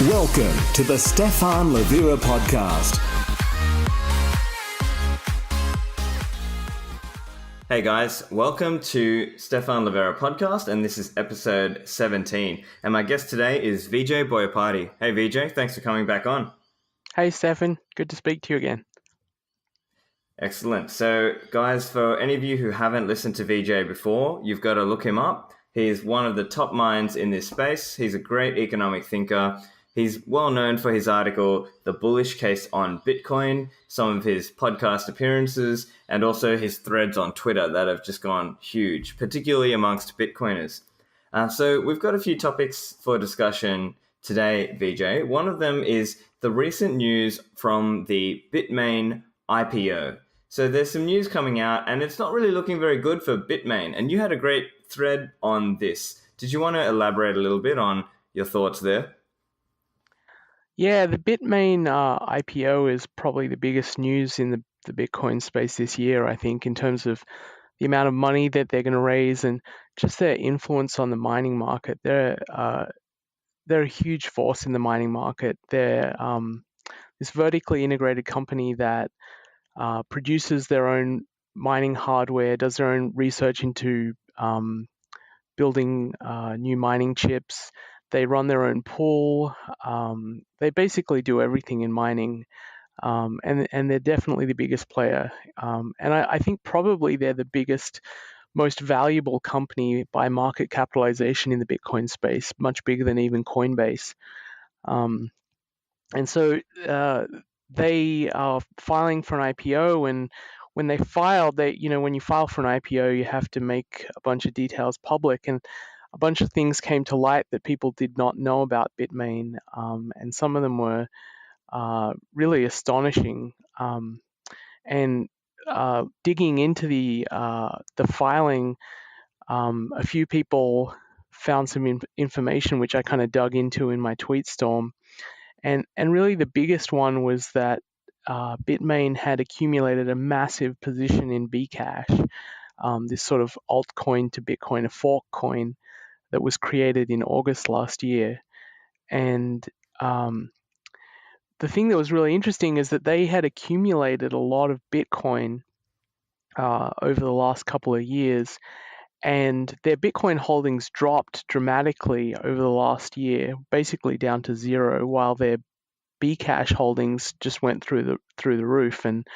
Welcome to the Stefan Levera podcast. Hey guys, welcome to Stefan Levera podcast, and this is episode 17. And my guest today is Vijay Boyapati. Hey Vijay, thanks for coming back on. Hey Stefan, good to speak to you again. Excellent. So guys, for any of you who haven't listened to Vijay before, you've got to look him up. He's one of the top minds in this space. He's a great economic thinker. He's well known for his article, The Bullish Case on Bitcoin, some of his podcast appearances, and also his threads on Twitter that have just gone huge, particularly amongst Bitcoiners. So we've got a few topics for discussion today, Vijay. One of them is the recent news from the Bitmain IPO. So there's some news coming out, and it's not really looking very good for Bitmain. And you had a great thread on this. Did you want to elaborate a little bit on your thoughts there? Yeah, the Bitmain IPO is probably the biggest news in the Bitcoin space this year, I think, in terms of the amount of money that they're going to raise and just their influence on the mining market. They're a huge force in the mining market. They're this vertically integrated company that produces their own mining hardware, does their own research into building new mining chips. They run their own pool. They basically do everything in mining, and they're definitely the biggest player. And I think probably they're the biggest, most valuable company by market capitalization in the Bitcoin space, much bigger than even Coinbase. And so they are filing for an IPO, and when they filed, when you file for an IPO, you have to make a bunch of details public, and a bunch of things came to light that people did not know about Bitmain, and some of them were really astonishing. And digging into the filing, a few people found some information which I kind of dug into in my tweet storm, and really the biggest one was that Bitmain had accumulated a massive position in Bcash, this sort of altcoin to Bitcoin, a fork coin that was created in August last year. And the thing that was really interesting is that they had accumulated a lot of Bitcoin over the last couple of years, and their Bitcoin holdings dropped dramatically over the last year, basically down to zero, while their Bcash holdings just went through the roof and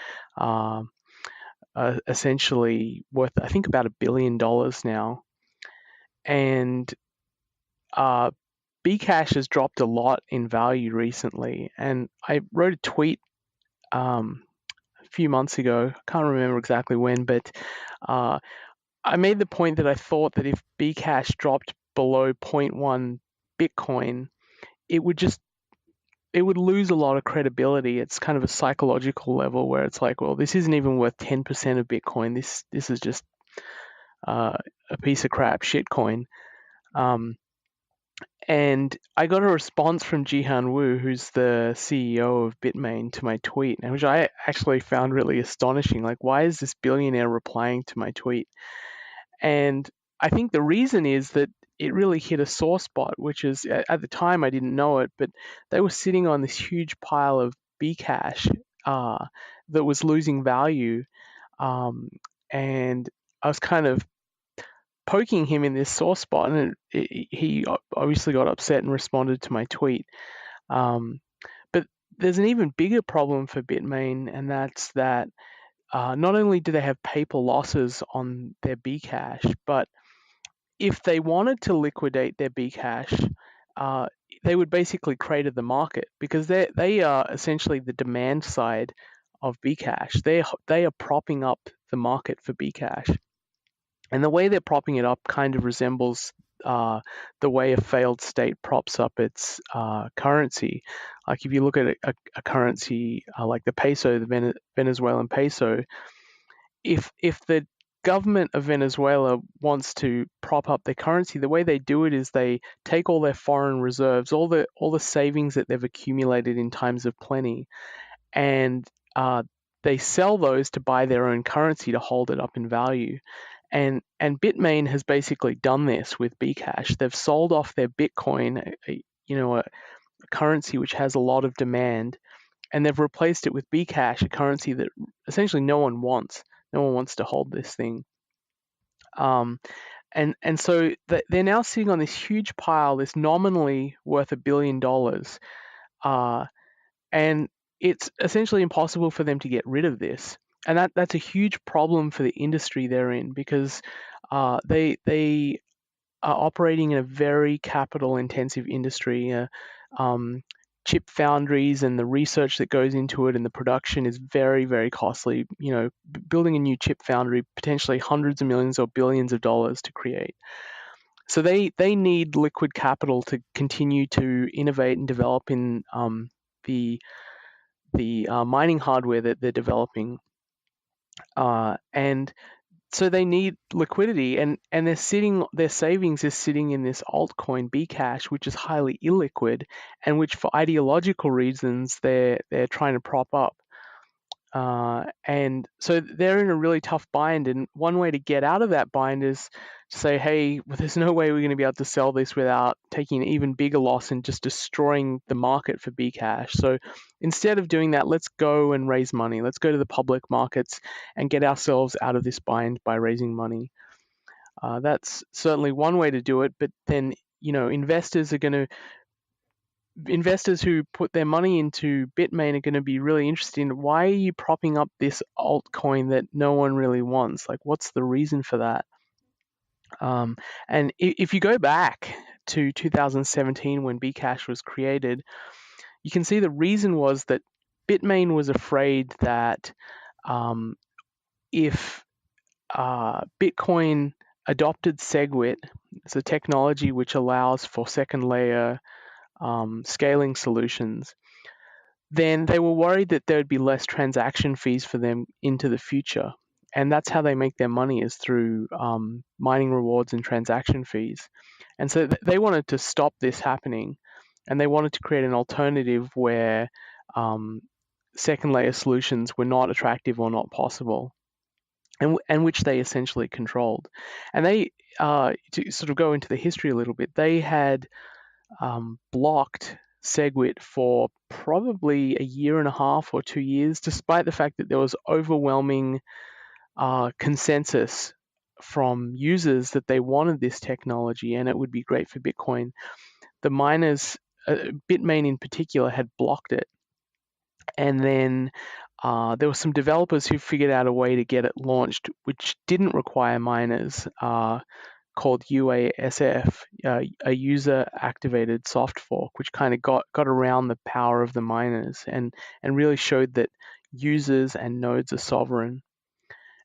essentially worth, I think, about $1 billion now. And Bcash has dropped a lot in value recently, and I wrote a tweet a few months ago, I can't remember exactly when, but I made the point that I thought that if Bcash dropped below 0.1 Bitcoin, it would lose a lot of credibility. It's kind of a psychological level where it's like, well, this isn't even worth 10% of Bitcoin. This is just a piece of crap shitcoin. And I got a response from Jihan Wu, who's the CEO of Bitmain, to my tweet, which I actually found really astonishing. Like, why is this billionaire replying to my tweet? And I think the reason is that it really hit a sore spot, which is, at the time I didn't know it, but they were sitting on this huge pile of Bcash that was losing value. And I was kind of poking him in this sore spot, and he obviously got upset and responded to my tweet. But there's an even bigger problem for Bitmain, and that's that not only do they have paper losses on their Bcash, but if they wanted to liquidate their Bcash, they would basically crater the market, because they are essentially the demand side of Bcash. They are propping up the market for Bcash. And the way they're propping it up kind of resembles the way a failed state props up its currency. Like if you look at a currency like the peso, the Venezuelan peso, if the government of Venezuela wants to prop up their currency, the way they do it is they take all their foreign reserves, all the savings that they've accumulated in times of plenty, and they sell those to buy their own currency to hold it up in value. And Bitmain has basically done this with Bcash. They've sold off their Bitcoin, currency which has a lot of demand, and they've replaced it with Bcash, a currency that essentially no one wants. No one wants to hold this thing. And so they're now sitting on this huge pile, this nominally worth $1 billion, and it's essentially impossible for them to get rid of this. And that's a huge problem for the industry they're in, because they are operating in a very capital-intensive industry. Chip foundries and the research that goes into it and the production is very, very costly. Building a new chip foundry, potentially hundreds of millions or billions of dollars to create. So they need liquid capital to continue to innovate and develop in the mining hardware that they're developing, and so they need liquidity, and their savings is sitting in this altcoin Bcash, which is highly illiquid, and which for ideological reasons they're trying to prop up. And so they're in a really tough bind, and one way to get out of that bind is to say, hey, there's no way we're going to be able to sell this without taking an even bigger loss and just destroying the market for Bcash. So instead of doing that, let's go and raise money. Let's go to the public markets and get ourselves out of this bind by raising money. That's certainly one way to do it, but then investors who put their money into Bitmain are going to be really interested in, why are you propping up this altcoin that no one really wants? Like, what's the reason for that? And if you go back to 2017 when Bcash was created, you can see the reason was that Bitmain was afraid that if Bitcoin adopted SegWit, it's a technology which allows for second layer scaling solutions, then they were worried that there would be less transaction fees for them into the future. And that's how they make their money, is through mining rewards and transaction fees. And so they wanted to stop this happening, and they wanted to create an alternative where second layer solutions were not attractive or not possible, and which they essentially controlled. And they, to sort of go into the history a little bit, they had blocked SegWit for probably a year and a half or 2 years, despite the fact that there was overwhelming consensus from users that they wanted this technology and it would be great for Bitcoin. The miners, Bitmain in particular, had blocked it. And then there were some developers who figured out a way to get it launched, which didn't require miners, called UASF, a user-activated soft fork, which kind of got around the power of the miners and really showed that users and nodes are sovereign.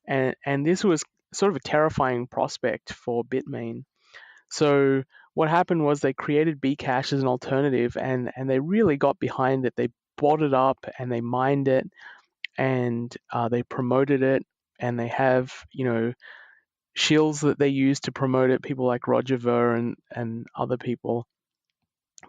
And this was sort of a terrifying prospect for Bitmain. So what happened was they created Bcash as an alternative, and they really got behind it. They bought it up and they mined it, and they promoted it, and they have shills that they use to promote it, people like Roger Ver and other people.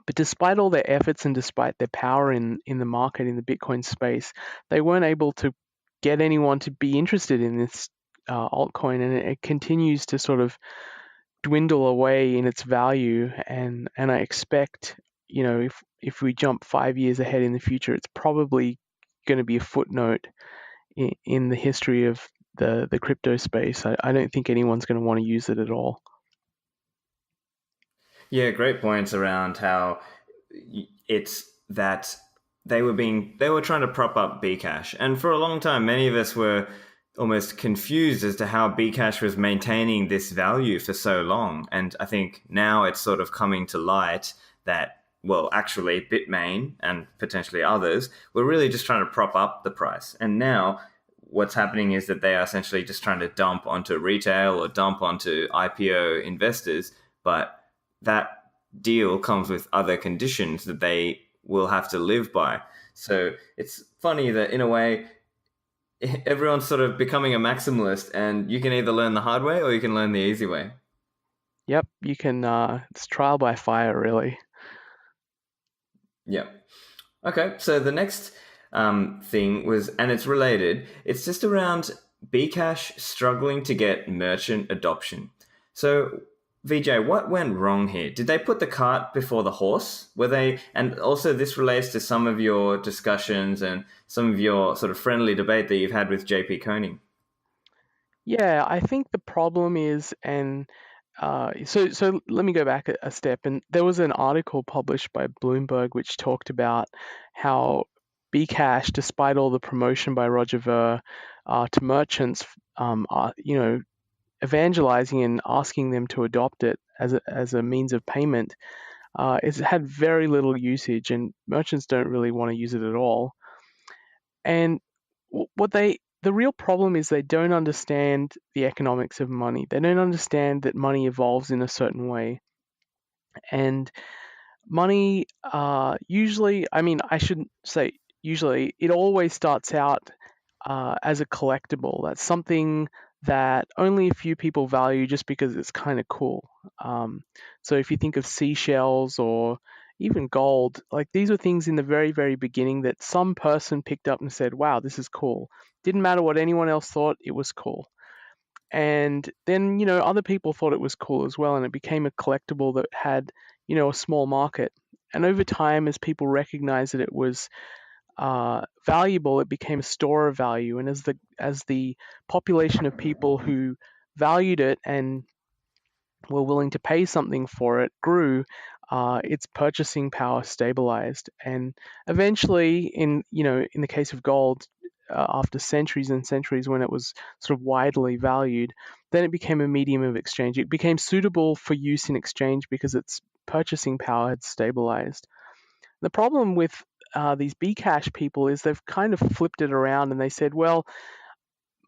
But despite all their efforts and despite their power in the market, in the Bitcoin space, they weren't able to get anyone to be interested in this altcoin, and it continues to sort of dwindle away in its value. And I expect, if we jump 5 years ahead in the future, it's probably going to be a footnote in the history of the crypto space. I don't think anyone's going to want to use it at all. Yeah, great points around how it's that they were trying to prop up Bcash, and for a long time, many of us were almost confused as to how Bcash was maintaining this value for so long. And I think now it's sort of coming to light that, well, actually Bitmain and potentially others were really just trying to prop up the price. And now what's happening is that they are essentially just trying to dump onto retail or dump onto IPO investors. But that deal comes with other conditions that they will have to live by. So it's funny that in a way, everyone's sort of becoming a maximalist, and you can either learn the hard way or you can learn the easy way. Yep, you can, it's trial by fire, really. Yep. Okay, so the next thing was, and it's related, it's just around Bcash struggling to get merchant adoption. So Vijay, what went wrong here? Did they put the cart before the horse? Were they, and also this relates to some of your discussions and some of your sort of friendly debate that you've had with JP Koenig. Yeah, I think the problem is, and so let me go back a step. And there was an article published by Bloomberg which talked about how Bcash, despite all the promotion by Roger Ver to merchants, evangelizing and asking them to adopt it as a means of payment, it's had very little usage, and merchants don't really want to use it at all. And the real problem is they don't understand the economics of money. They don't understand that money evolves in a certain way. And money usually, I mean, I shouldn't say usually, it always starts out as a collectible. That's something that only a few people value just because it's kind of cool. So if you think of seashells or even gold, like these were things in the very, very beginning that some person picked up and said, wow, this is cool. Didn't matter what anyone else thought, it was cool. And then, other people thought it was cool as well, and it became a collectible that had, a small market. And over time, as people recognized that it was valuable, it became a store of value. And as the population of people who valued it and were willing to pay something for it grew, its purchasing power stabilized. And eventually, in the case of gold, after centuries and centuries when it was sort of widely valued, then it became a medium of exchange. It became suitable for use in exchange because its purchasing power had stabilized. The problem with these Bcash people is they've kind of flipped it around, and they said, well,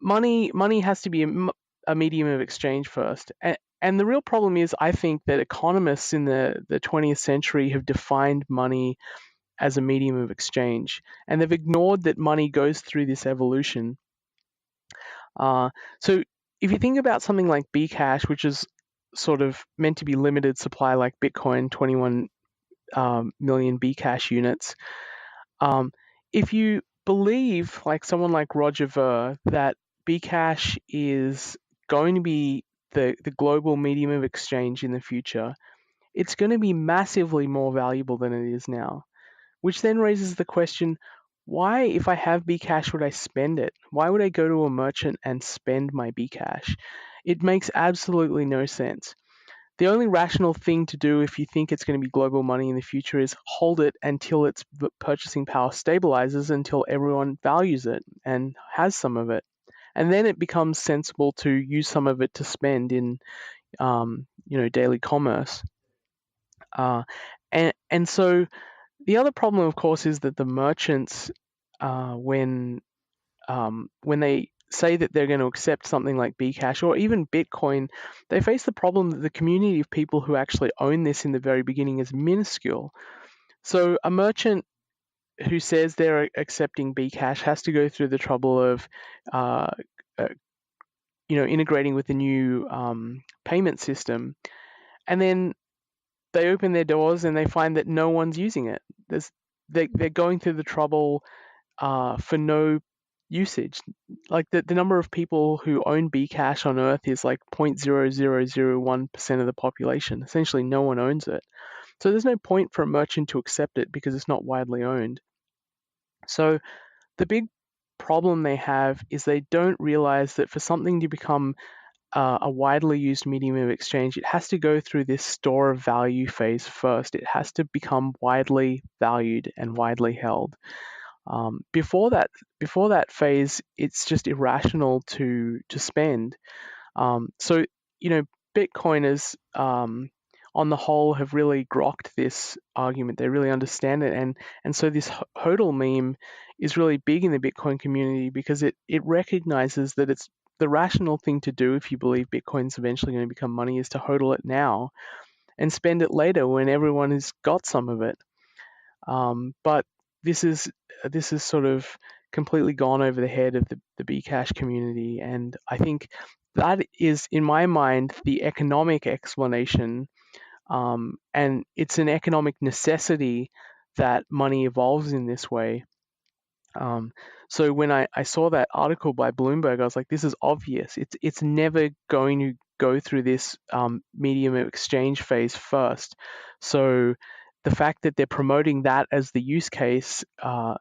money has to be a medium of exchange first. And the real problem is, I think, that economists in the 20th century have defined money as a medium of exchange, and they've ignored that money goes through this evolution. So if you think about something like Bcash, which is sort of meant to be limited supply, like Bitcoin, 21 million Bcash units. If you believe, like someone like Roger Ver, that Bcash is going to be the global medium of exchange in the future, it's going to be massively more valuable than it is now. Which then raises the question, why, if I have Bcash, would I spend it? Why would I go to a merchant and spend my Bcash? It makes absolutely no sense. The only rational thing to do if you think it's going to be global money in the future is hold it until its purchasing power stabilizes, until everyone values it and has some of it. And then it becomes sensible to use some of it to spend in, daily commerce. And so the other problem, of course, is that the merchants, when they say that they're going to accept something like Bcash or even Bitcoin, they face the problem that the community of people who actually own this in the very beginning is minuscule. So a merchant who says they're accepting Bcash has to go through the trouble of, integrating with the new payment system, and then they open their doors and they find that no one's using it. They're going through the trouble for no usage. Like the number of people who own Bcash on Earth is like 0.0001% of the population. Essentially, no one owns it. So there's no point for a merchant to accept it because it's not widely owned. So the big problem they have is they don't realize that for something to become a widely used medium of exchange, it has to go through this store of value phase first. It has to become widely valued and widely held. Before that phase, it's just irrational to spend. So Bitcoiners, on the whole, have really grokked this argument. They really understand it, and so this HODL meme is really big in the Bitcoin community because it recognizes that it's the rational thing to do if you believe Bitcoin's eventually going to become money is to HODL it now and spend it later when everyone has got some of it. But this is sort of completely gone over the head of the Bcash community, and I think that is, in my mind, the economic explanation, and it's an economic necessity that money evolves in this way. So when I saw that article by Bloomberg, I was like, this is obvious. It's never going to go through this medium of exchange phase first. So the fact that they're promoting that as the use case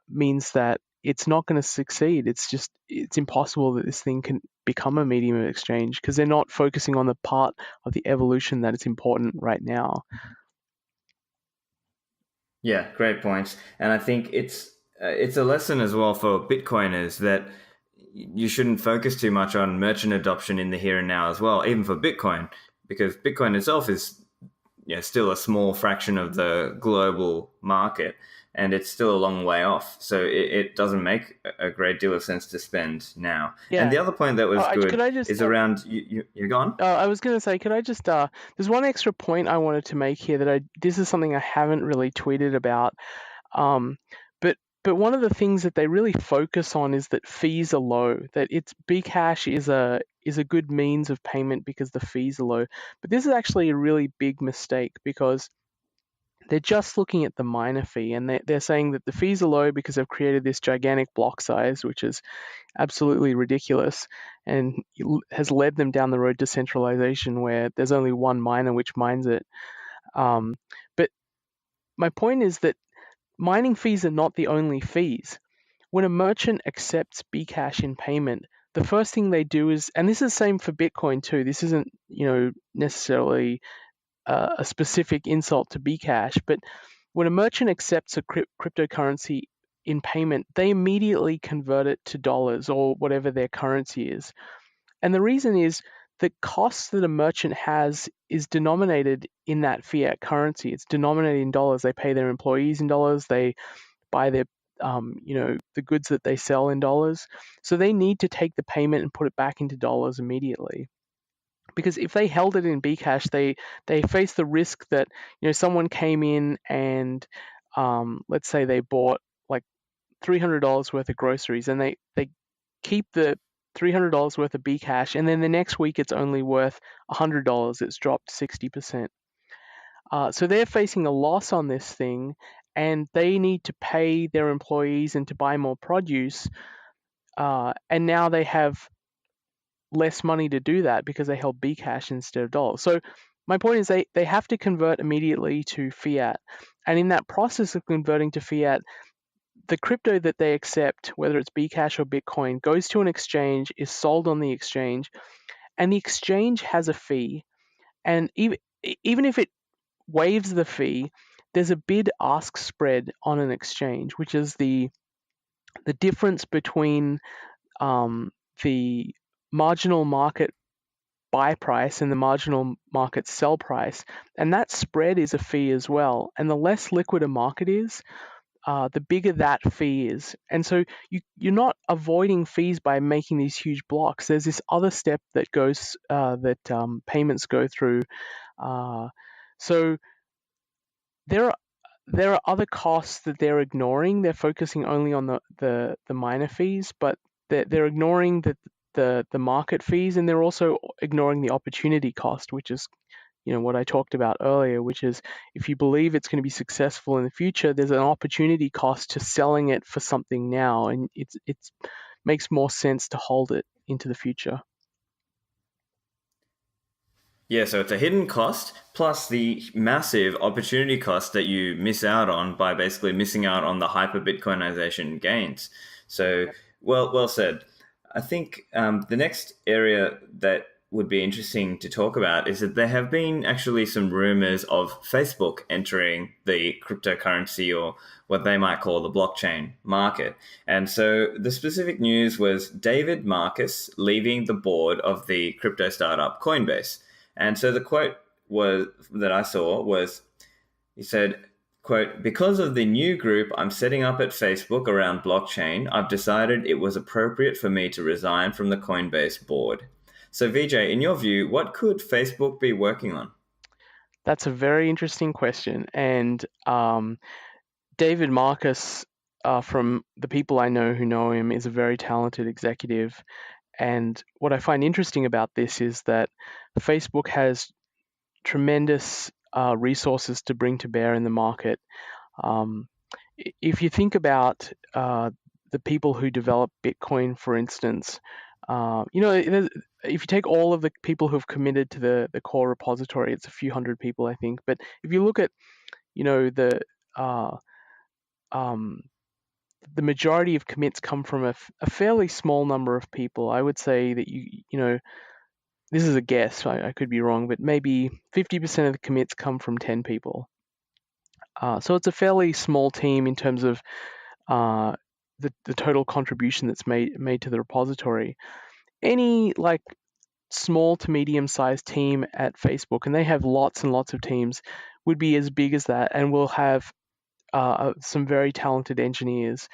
means that it's not going to succeed. It's impossible that this thing can become a medium of exchange because they're not focusing on the part of the evolution that is important right now. Yeah, great points. And I think it's a lesson as well for Bitcoiners that you shouldn't focus too much on merchant adoption in the here and now as well, even for Bitcoin, because Bitcoin itself is still a small fraction of the global market, and it's still a long way off. So it doesn't make a great deal of sense to spend now. Yeah. And the other point that was Could good I just is around you're gone. I was going to say, could I just there's one extra point I wanted to make here that this is something I haven't really tweeted about. But one of the things that they really focus on is that fees are low. That it's Bcash is a good means of payment because the fees are low. But this is actually a really big mistake because they're just looking at the miner fee, and they're saying that the fees are low because they've created this gigantic block size, which is absolutely ridiculous and has led them down the road to centralization where there's only one miner which mines it. But my point is that mining fees are not the only fees. When a merchant accepts Bcash in payment, the first thing they do is, and this is the same for Bitcoin too, this isn't necessarily a specific insult to Bcash, but when a merchant accepts a cryptocurrency in payment, they immediately convert it to dollars or whatever their currency is. And the reason is the cost that a merchant has is denominated in that fiat currency. It's denominated in dollars. They pay their employees in dollars. They buy their the goods that they sell in dollars. So they need to take the payment and put it back into dollars immediately. Because if they held it in Bcash, they face the risk that someone came in and let's say they bought like $300 worth of groceries, and they keep the $300 worth of Bcash, and then the next week it's only worth $100. It's dropped 60%. So they're facing a loss on this thing, and they need to pay their employees and to buy more produce. And now they have less money to do that because they held Bcash instead of dollars. So my point is they have to convert immediately to fiat. And in that process of converting to fiat, the crypto that they accept, whether it's Bcash or Bitcoin, goes to an exchange, is sold on the exchange, and the exchange has a fee. And even if it waives the fee, there's a bid-ask spread on an exchange, which is the difference between the marginal market buy price and the marginal market sell price. And that spread is a fee as well. And the less liquid a market is, the bigger that fee is. And so you're not avoiding fees by making these huge blocks. There's this other step that goes that payments go through. So there are other costs that they're ignoring. They're focusing only on the minor fees, but they're ignoring the market fees, and they're also ignoring the opportunity cost, which is what I talked about earlier, which is if you believe it's going to be successful in the future, there's an opportunity cost to selling it for something now, and it makes more sense to hold it into the future. Yeah, so it's a hidden cost plus the massive opportunity cost that you miss out on by basically missing out on the hyper Bitcoinization gains. So, well said. I think the next area that would be interesting to talk about is that there have been actually some rumors of Facebook entering the cryptocurrency, or what they might call the blockchain market. And so the specific news was David Marcus leaving the board of the crypto startup Coinbase. And so the quote that I saw was, he said, quote, "Because of the new group I'm setting up at Facebook around blockchain, I've decided it was appropriate for me to resign from the Coinbase board." So Vijay, in your view, what could Facebook be working on? That's a very interesting question. And David Marcus, from the people I know who know him, is a very talented executive. And what I find interesting about this is that Facebook has tremendous resources to bring to bear in the market. If you think about the people who develop Bitcoin, for instance, if you take all of the people who've committed to the core repository, it's a few hundred people, I think. But if you look at, uh, um, the majority of commits come from a fairly small number of people. I would say that this is a guess. I could be wrong, but maybe 50% of the commits come from 10 people. So it's a fairly small team in terms of the total contribution that's made to the repository. Any small to medium sized team at Facebook, and they have lots and lots of teams, would be as big as that, and will have some very talented engineers.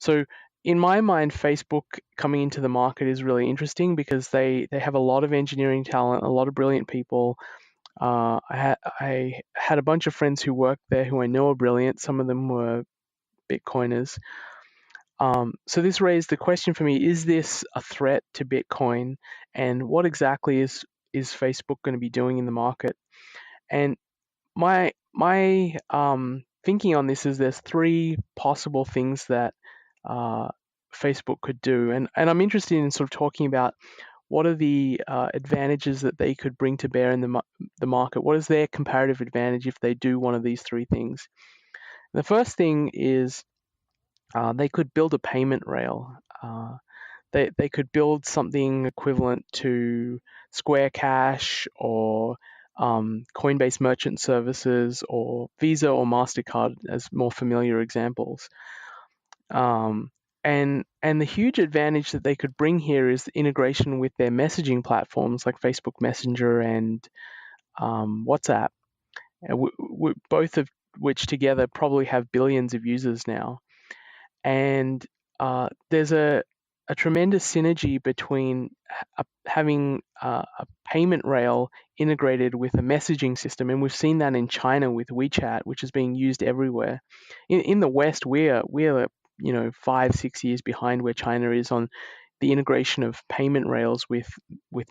So in my mind, Facebook coming into the market is really interesting because they have a lot of engineering talent, a lot of brilliant people. I had a bunch of friends who worked there who I know are brilliant. Some of them were Bitcoiners. So this raised the question for me: is this a threat to Bitcoin, and what exactly is Facebook going to be doing in the market? And my thinking on this is there's three possible things that Facebook could do, and I'm interested in sort of talking about what are the advantages that they could bring to bear in the market. What is their comparative advantage if they do one of these three things? The first thing is they could build a payment rail. They could build something equivalent to Square Cash or Coinbase Merchant Services or Visa or MasterCard as more familiar examples. And the huge advantage that they could bring here is the integration with their messaging platforms like Facebook Messenger and WhatsApp, both of which together probably have billions of users now. And there's a tremendous synergy between having a payment rail integrated with a messaging system, and we've seen that in China with WeChat, which is being used everywhere. In the West, we're 5-6 years behind where China is on the integration of payment rails with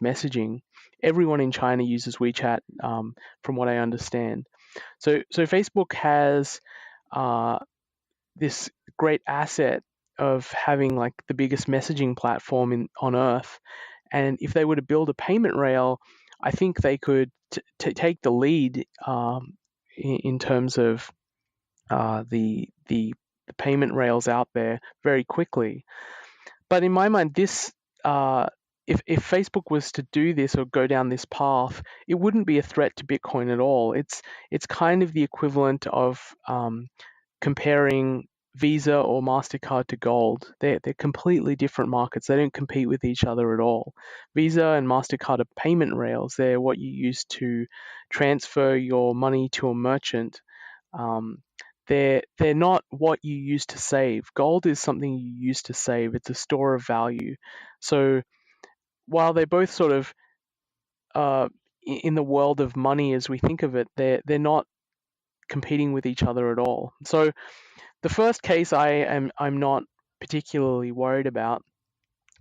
messaging. Everyone in China uses WeChat, from what I understand. So Facebook has this great asset of having like the biggest messaging platform on earth, and if they were to build a payment rail, I think they could take the lead in terms of the payment rails out there very quickly. But in my mind, this if Facebook was to do this or go down this path, it wouldn't be a threat to Bitcoin at all. It's kind of the equivalent of comparing Visa or MasterCard to gold. They're completely different markets. They don't compete with each other at all. Visa and MasterCard are payment rails. They're what you use to transfer your money to a merchant. They're not what you use to save. Gold is something you use to save. It's a store of value. So while they're both sort of in the world of money as we think of it, they're not competing with each other at all. So the first case I'm not particularly worried about.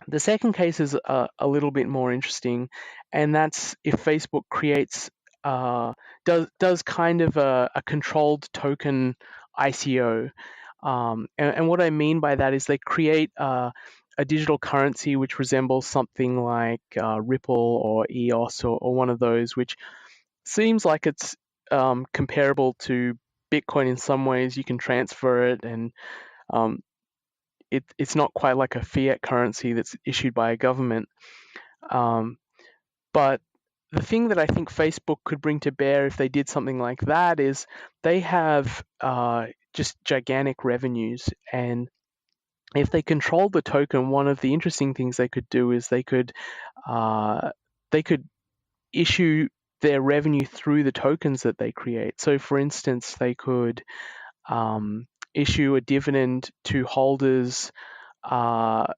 The second case is a little bit more interesting, and that's if Facebook creates does kind of a controlled token ICO. And what I mean by that is they create a digital currency which resembles something like Ripple or EOS or one of those, which seems like it's comparable to Bitcoin in some ways. You can transfer it, and it's not quite like a fiat currency that's issued by a government. But the thing that I think Facebook could bring to bear if they did something like that is they have just gigantic revenues, and if they control the token, one of the interesting things they could do is they could issue their revenue through the tokens that they create. So, for instance, they could issue a dividend to holders of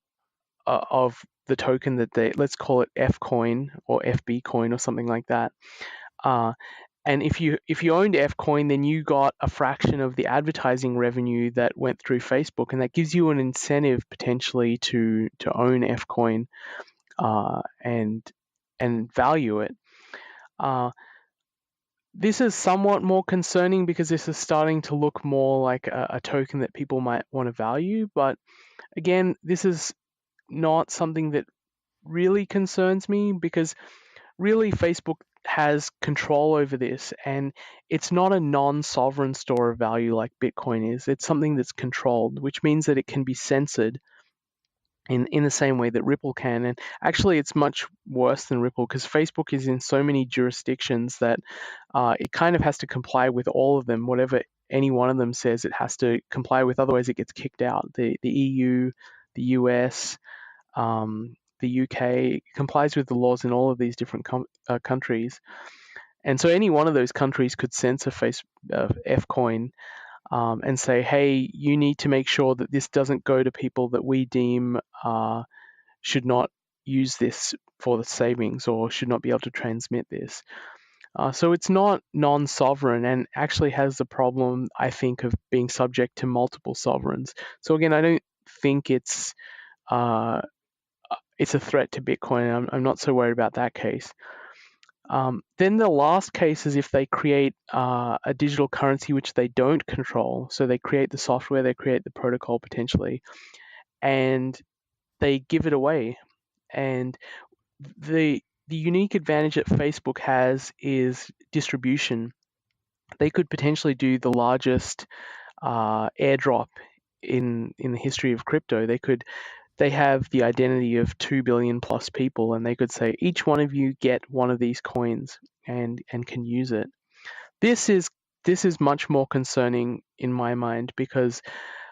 the token that let's call it F coin or FB coin or something like that. And if you owned F coin, then you got a fraction of the advertising revenue that went through Facebook, and that gives you an incentive potentially to own F coin and value it. This is somewhat more concerning because this is starting to look more like a token that people might want to value. But again, this is not something that really concerns me because really Facebook has control over this, and it's not a non-sovereign store of value like Bitcoin is. It's something that's controlled, which means that it can be censored in the same way that Ripple can. And actually, it's much worse than Ripple because Facebook is in so many jurisdictions that it kind of has to comply with all of them. Whatever any one of them says, it has to comply with, otherwise it gets kicked out. The EU, the US, the UK complies with the laws in all of these different countries. And so any one of those countries could censor Fcoin and say, hey, you need to make sure that this doesn't go to people that we deem should not use this for the savings or should not be able to transmit this. So it's not non-sovereign and actually has the problem, I think, of being subject to multiple sovereigns. So again, I don't think it's a threat to Bitcoin. I'm not so worried about that case. Then the last case is if they create a digital currency which they don't control. So they create the software, they create the protocol potentially, and they give it away. And the unique advantage that Facebook has is distribution. They could potentially do the largest airdrop in the history of crypto. They have the identity of 2 billion plus people, and they could say each one of you get one of these coins and can use it. This is much more concerning in my mind because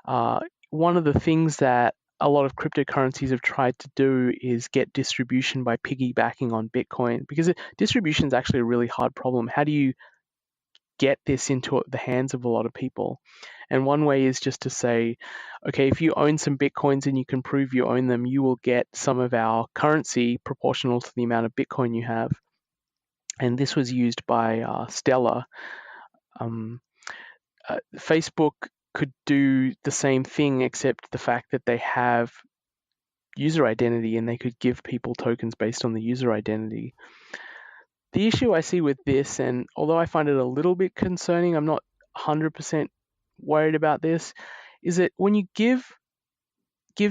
one of the things that a lot of cryptocurrencies have tried to do is get distribution by piggybacking on Bitcoin, because distribution is actually a really hard problem. How do you get this into the hands of a lot of people? And one way is just to say, okay, if you own some Bitcoins and you can prove you own them, you will get some of our currency proportional to the amount of Bitcoin you have. And this was used by Stellar. Facebook could do the same thing, except the fact that they have user identity and they could give people tokens based on the user identity. The issue I see with this, and although I find it a little bit concerning, I'm not 100% worried about this, is that when you give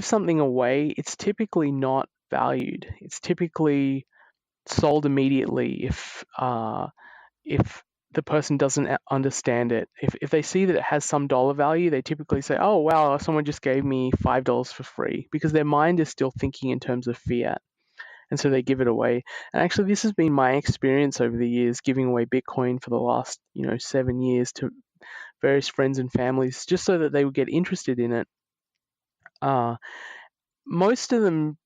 something away, it's typically not valued. It's typically sold immediately if the person doesn't understand it. If they see that it has some dollar value, they typically say, oh, wow, someone just gave me $5 for free, because their mind is still thinking in terms of fiat. And so they give it away. And actually, this has been my experience over the years, giving away Bitcoin for the last 7 years to various friends and families, just so that they would get interested in it. Most of them,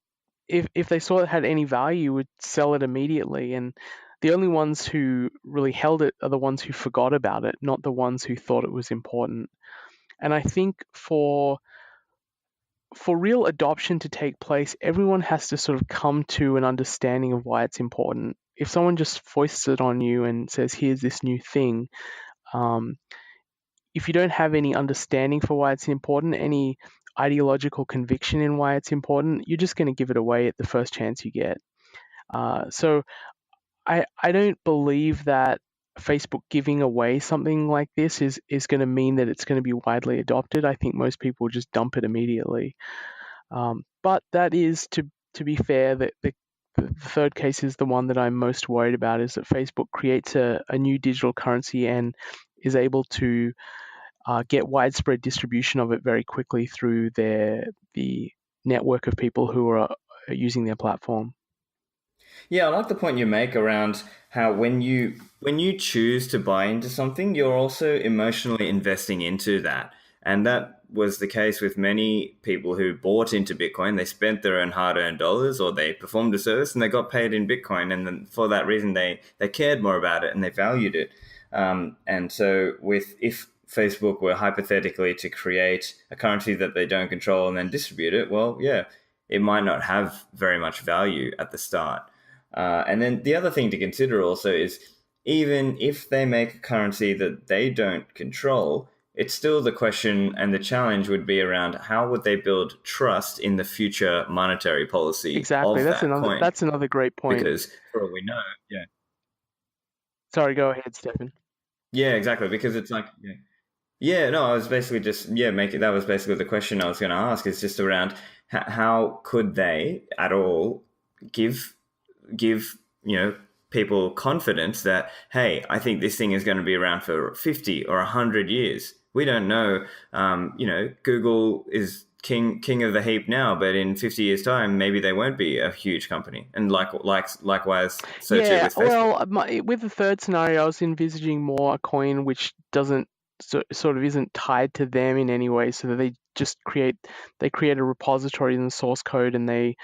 if they saw it had any value, would sell it immediately. And the only ones who really held it are the ones who forgot about it, not the ones who thought it was important. And I think for real adoption to take place, everyone has to sort of come to an understanding of why it's important. If someone just foists it on you and says, here's this new thing, if you don't have any understanding for why it's important, any ideological conviction in why it's important, you're just going to give it away at the first chance you get. So I don't believe that Facebook giving away something like this is going to mean that it's going to be widely adopted. I think most people will just dump it immediately. But that is, to be fair, that the third case is the one that I'm most worried about, is that Facebook creates a new digital currency and is able to get widespread distribution of it very quickly through the network of people who are using their platform. Yeah, I like the point you make around how when you choose to buy into something, you're also emotionally investing into that. And that was the case with many people who bought into Bitcoin. They spent their own hard-earned dollars, or they performed a service and they got paid in Bitcoin. And then for that reason, they cared more about it and they valued it. And so if Facebook were hypothetically to create a currency that they don't control and then distribute it, well, yeah, it might not have very much value at the start. And then the other thing to consider also is, even if they make a currency that they don't control, it's still the question, and the challenge would be around how would they build trust in the future monetary policy Exactly. of that coin. That's another great point. Because for all we know, yeah. Sorry, go ahead, Stephen. Yeah, exactly. Because it's like, yeah, no, I was basically just, yeah, make it. That was basically the question I was going to ask. Is just around how could they at all give give people confidence that, hey, I think this thing is going to be around for 50 or 100 years. We don't know. Google is king of the heap now, but in 50 years time maybe they won't be a huge company, and likewise so too Yeah, with Facebook. well, with the third scenario, I was envisaging more a coin which doesn't sort of isn't tied to them in any way, so that they just create a repository in the source code, and they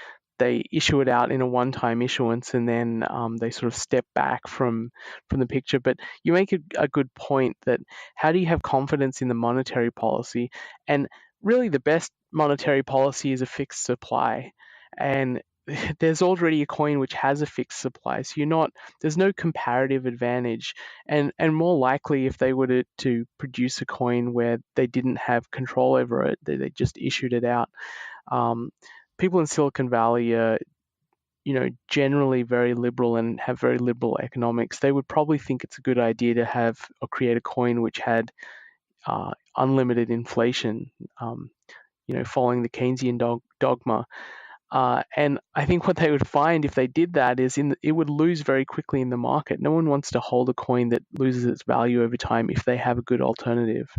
issue it out in a one-time issuance, and then they sort of step back from the picture. But you make a good point that how do you have confidence in the monetary policy? And really, the best monetary policy is a fixed supply, and there's already a coin which has a fixed supply, so there's no comparative advantage. And more likely, if they were to produce a coin where they didn't have control over it, they just issued it out. um, People in Silicon Valley are, generally very liberal and have very liberal economics. They would probably think it's a good idea to have or create a coin which had unlimited inflation, following the Keynesian dogma. And I think what they would find if they did that is it would lose very quickly in the market. No one wants to hold a coin that loses its value over time if they have a good alternative.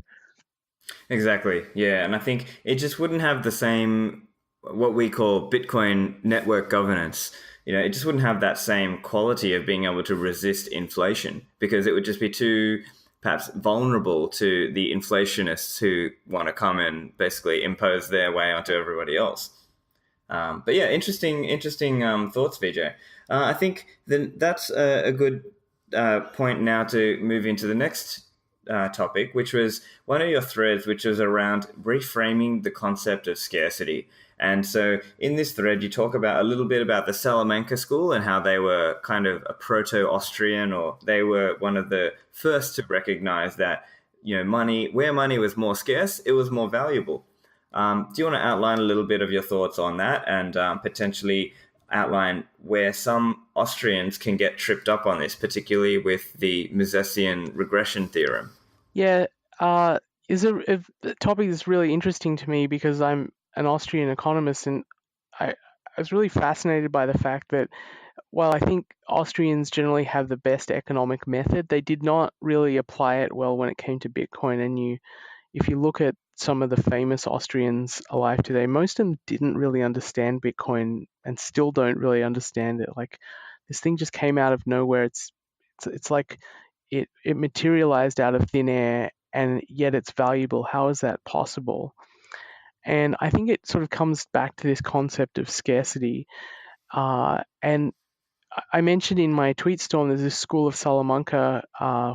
Exactly. Yeah. And I think it just wouldn't have the same, what we call Bitcoin network governance. It just wouldn't have that same quality of being able to resist inflation, because it would just be too perhaps vulnerable to the inflationists who want to come and basically impose their way onto everybody else. But yeah, interesting thoughts, Vijay. I think then that's a good point now to move into the next topic, which was one of your threads, which was around reframing the concept of scarcity. And so in this thread, you talk about a little bit about the Salamanca school and how they were kind of a proto-Austrian, or they were one of the first to recognize that, money, where money was more scarce, it was more valuable. Do you want to outline a little bit of your thoughts on that, and potentially outline where some Austrians can get tripped up on this, particularly with the Misesian regression theorem? Yeah, the topic is really interesting to me because I'm an Austrian economist, and I was really fascinated by the fact that while I think Austrians generally have the best economic method, they did not really apply it well when it came to Bitcoin. And if you look at some of the famous Austrians alive today, most of them didn't really understand Bitcoin and still don't really understand it. Like, this thing just came out of nowhere. It's like it materialized out of thin air, and yet it's valuable. How is that possible? And I think it sort of comes back to this concept of scarcity. And I mentioned in my tweet storm, there's this school of Salamanca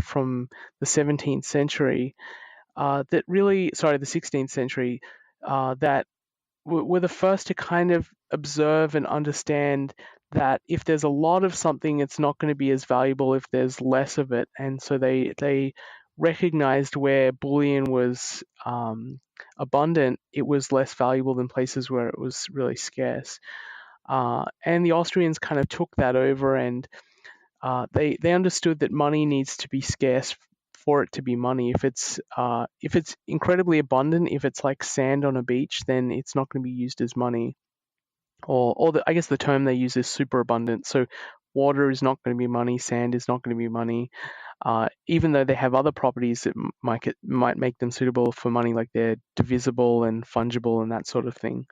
from the 17th century the 16th century, that were the first to kind of observe and understand that if there's a lot of something, it's not going to be as valuable if there's less of it. And so they recognized where bullion was abundant, it was less valuable than places where it was really scarce. And the Austrians kind of took that over, and they understood that money needs to be scarce for it to be money. If it's incredibly abundant, if it's like sand on a beach, then it's not going to be used as money. I guess the term they use is super abundant. So water is not going to be money, sand is not going to be money. Even though they have other properties that might make them suitable for money, like they're divisible and fungible and that sort of thing.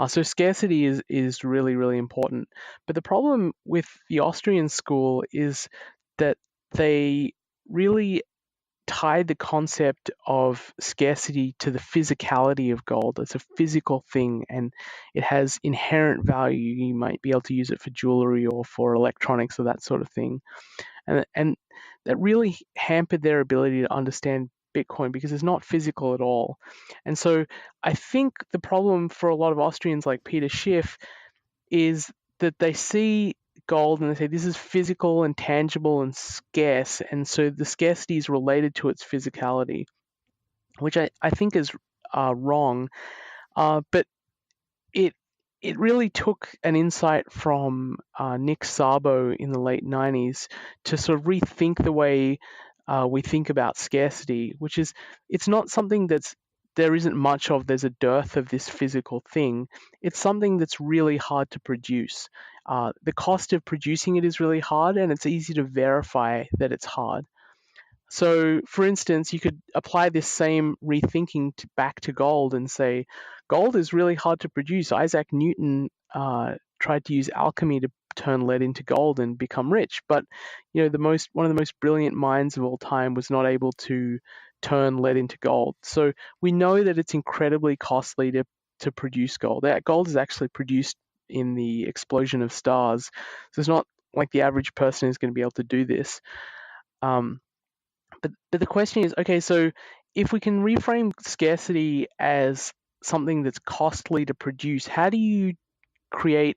So scarcity is really, really important. But the problem with the Austrian school is that they really tied the concept of scarcity to the physicality of gold. It's a physical thing, and it has inherent value. You might be able to use it for jewelry or for electronics or that sort of thing. And that really hampered their ability to understand Bitcoin because it's not physical at all. And so I think the problem for a lot of Austrians like Peter Schiff is that they see gold and they say this is physical and tangible and scarce, and so the scarcity is related to its physicality, which I think is wrong. But it it really took an insight from Nick Szabo in the late 90s to sort of rethink the way we think about scarcity, which is it's not something there isn't much of. There's a dearth of this physical thing. It's something that's really hard to produce. The cost of producing it is really hard, and it's easy to verify that it's hard. So, for instance, you could apply this same rethinking back to gold and say, gold is really hard to produce. Isaac Newton tried to use alchemy to turn lead into gold and become rich, but one of the most brilliant minds of all time was not able to turn lead into gold. So we know that it's incredibly costly to produce gold. That gold is actually produced in the explosion of stars, so it's not like the average person is going to be able to do this. But the question is, okay, so if we can reframe scarcity as something that's costly to produce, how do you create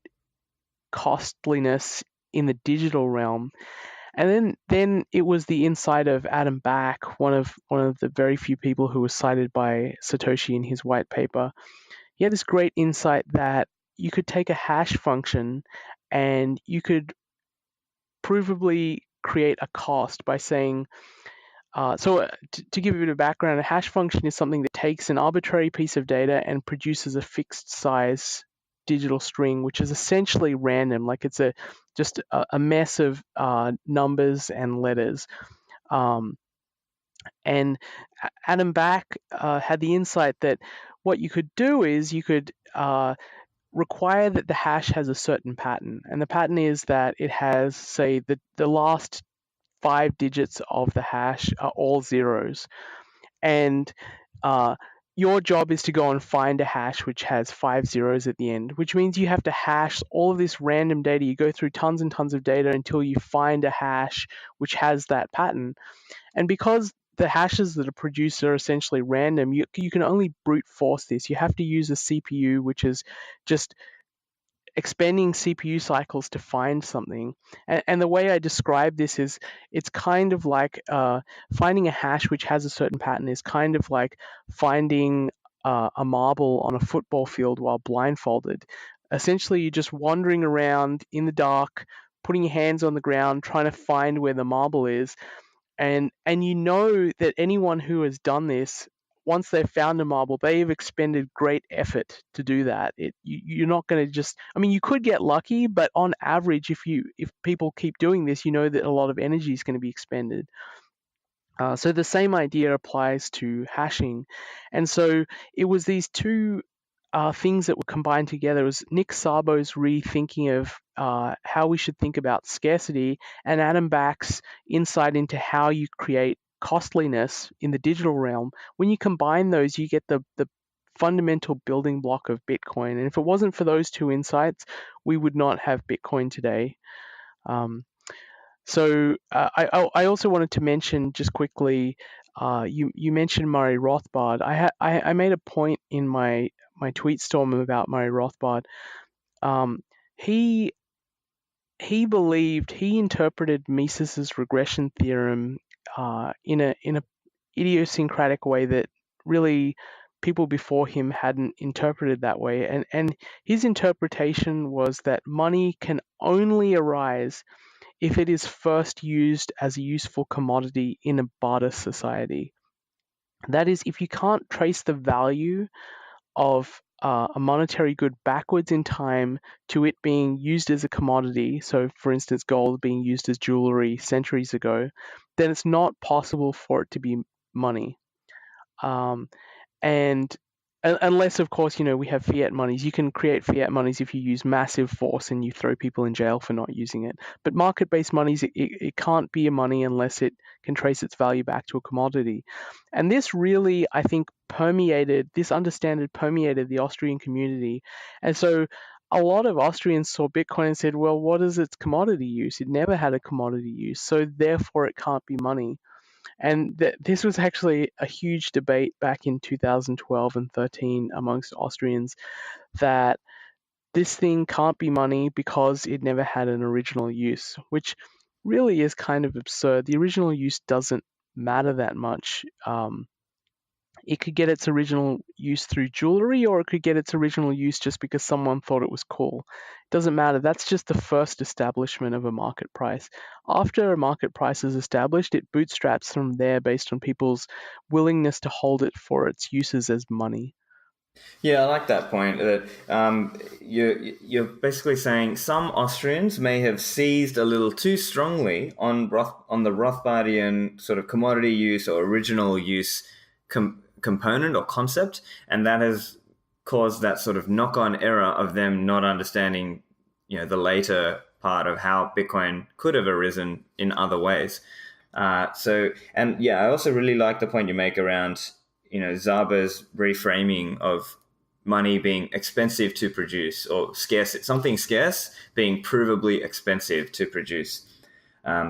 costliness in the digital realm? And then it was the insight of Adam Back, one of the very few people who was cited by Satoshi in his white paper. He had this great insight that you could take a hash function and you could provably create a cost by saying, to give you a bit of background, a hash function is something that takes an arbitrary piece of data and produces a fixed size digital string, which is essentially random. Like it's just a mess of numbers and letters. And Adam Back had the insight that what you could do is you could require that the hash has a certain pattern. And the pattern is that it has, say, the last 5 digits of the hash are all zeros. And your job is to go and find a hash which has 5 zeros at the end, which means you have to hash all of this random data. You go through tons and tons of data until you find a hash which has that pattern. And because the hashes that are produced are essentially random, you can only brute force this. You have to use a CPU which is just expending CPU cycles to find something. And the way I describe this is it's kind of like finding a hash which has a certain pattern is kind of like finding a marble on a football field while blindfolded. Essentially, you're just wandering around in the dark, putting your hands on the ground, trying to find where the marble is. And you know that anyone who has done this, once they've found a marble, they have expended great effort to do that. You're not going to just, I mean, you could get lucky, but on average, if people keep doing this, you know that a lot of energy is going to be expended. So the same idea applies to hashing. And so it was these two things that were combined together. It was Nick Szabo's rethinking of how we should think about scarcity and Adam Back's insight into how you create costliness in the digital realm. When you combine those, you get the fundamental building block of Bitcoin. And if it wasn't for those two insights, we would not have Bitcoin today. I also wanted to mention just quickly, you mentioned Murray Rothbard. I made a point in my tweet storm about Murray Rothbard. He interpreted Mises's regression theorem in a idiosyncratic way that really people before him hadn't interpreted that way. And his interpretation was that money can only arise if it is first used as a useful commodity in a barter society. That is, if you can't trace the value of a monetary good backwards in time to it being used as a commodity, so for instance, gold being used as jewelry centuries ago, then it's not possible for it to be money. And unless, of course, we have fiat monies. You can create fiat monies if you use massive force and you throw people in jail for not using it. But market-based monies, it can't be a money unless it can trace its value back to a commodity. And this really, I think, this understanding permeated the Austrian community. And so a lot of Austrians saw Bitcoin and said, well, what is its commodity use? It never had a commodity use, so therefore it can't be money. And this was actually a huge debate back in 2012 and 13 amongst Austrians, that this thing can't be money because it never had an original use, which really is kind of absurd. The original use doesn't matter that much. It could get its original use through jewelry, or it could get its original use just because someone thought it was cool. It doesn't matter. That's just the first establishment of a market price. After a market price is established, it bootstraps from there based on people's willingness to hold it for its uses as money. Yeah, I like that point. That you're basically saying some Austrians may have seized a little too strongly on the Rothbardian sort of commodity use or original use component or concept, and that has caused that sort of knock-on error of them not understanding, the later part of how Bitcoin could have arisen in other ways. And yeah, I also really like the point you make around, Zaba's reframing of money being expensive to produce, or something scarce being provably expensive to produce.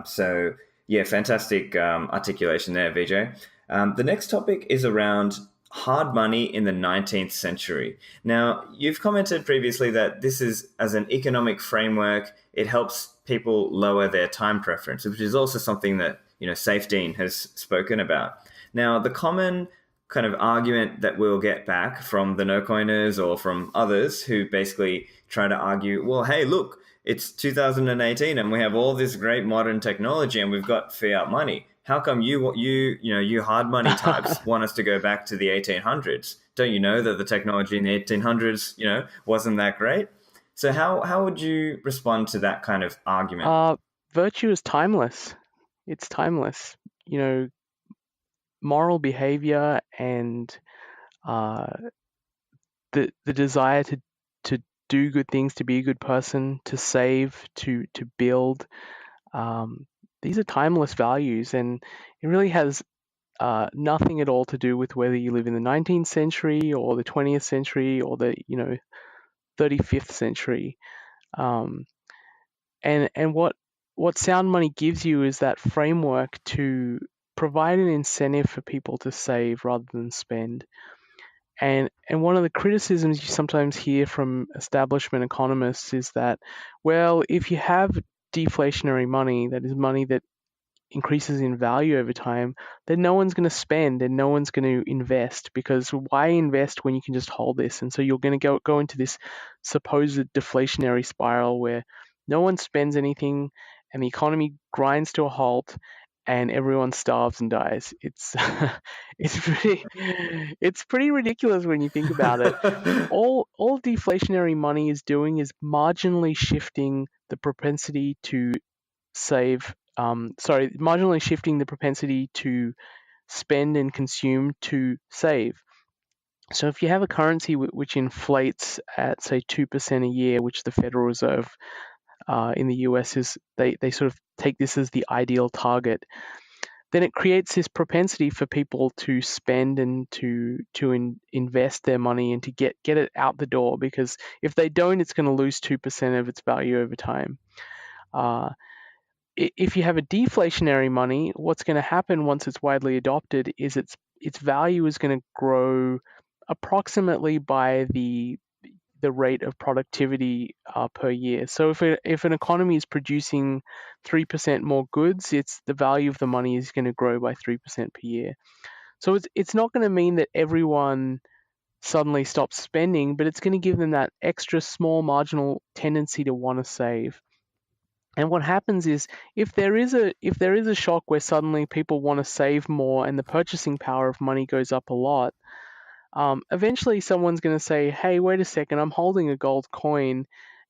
So yeah, fantastic articulation there, Vijay. The next topic is around hard money in the 19th century. Now, you've commented previously that this is, as an economic framework, it helps people lower their time preference, which is also something that, Safedine has spoken about. Now, the common kind of argument that we'll get back from the no-coiners or from others who basically try to argue, well, hey, look, it's 2018 and we have all this great modern technology and we've got fiat money. How come you hard money types want us to go back to the 1800s? Don't you know that the technology in the 1800s, wasn't that great? So how would you respond to that kind of argument? Virtue is timeless. It's timeless. Moral behavior and the desire to do good things, to be a good person, to save, to build. These are timeless values, and it really has nothing at all to do with whether you live in the 19th century or the 20th century or the 35th century. And what sound money gives you is that framework to provide an incentive for people to save rather than spend. And one of the criticisms you sometimes hear from establishment economists is that, well, if you have deflationary money, that is money that increases in value over time, then no one's going to spend and no one's going to invest, because why invest when you can just hold this? And so you're going to go into this supposed deflationary spiral where no one spends anything and the economy grinds to a halt and everyone starves and dies. It's it's pretty ridiculous when you think about it. All deflationary money is doing is marginally shifting the propensity to marginally shifting the propensity to spend and consume to save. So if you have a currency which inflates at, say, 2% a year, which the Federal Reserve in the US they sort of take this as the ideal target, then it creates this propensity for people to spend and to invest their money and to get it out the door, because if they don't, it's going to lose 2% of its value over time. If you have a deflationary money, what's going to happen once it's widely adopted is its value is going to grow approximately by the rate of productivity per year. So if an economy is producing 3% more goods, the value of the money is going to grow by 3% per year. So it's not going to mean that everyone suddenly stops spending, but it's going to give them that extra small marginal tendency to want to save. And what happens is, if there is a shock where suddenly people want to save more and the purchasing power of money goes up a lot, eventually someone's going to say, hey, wait a second, I'm holding a gold coin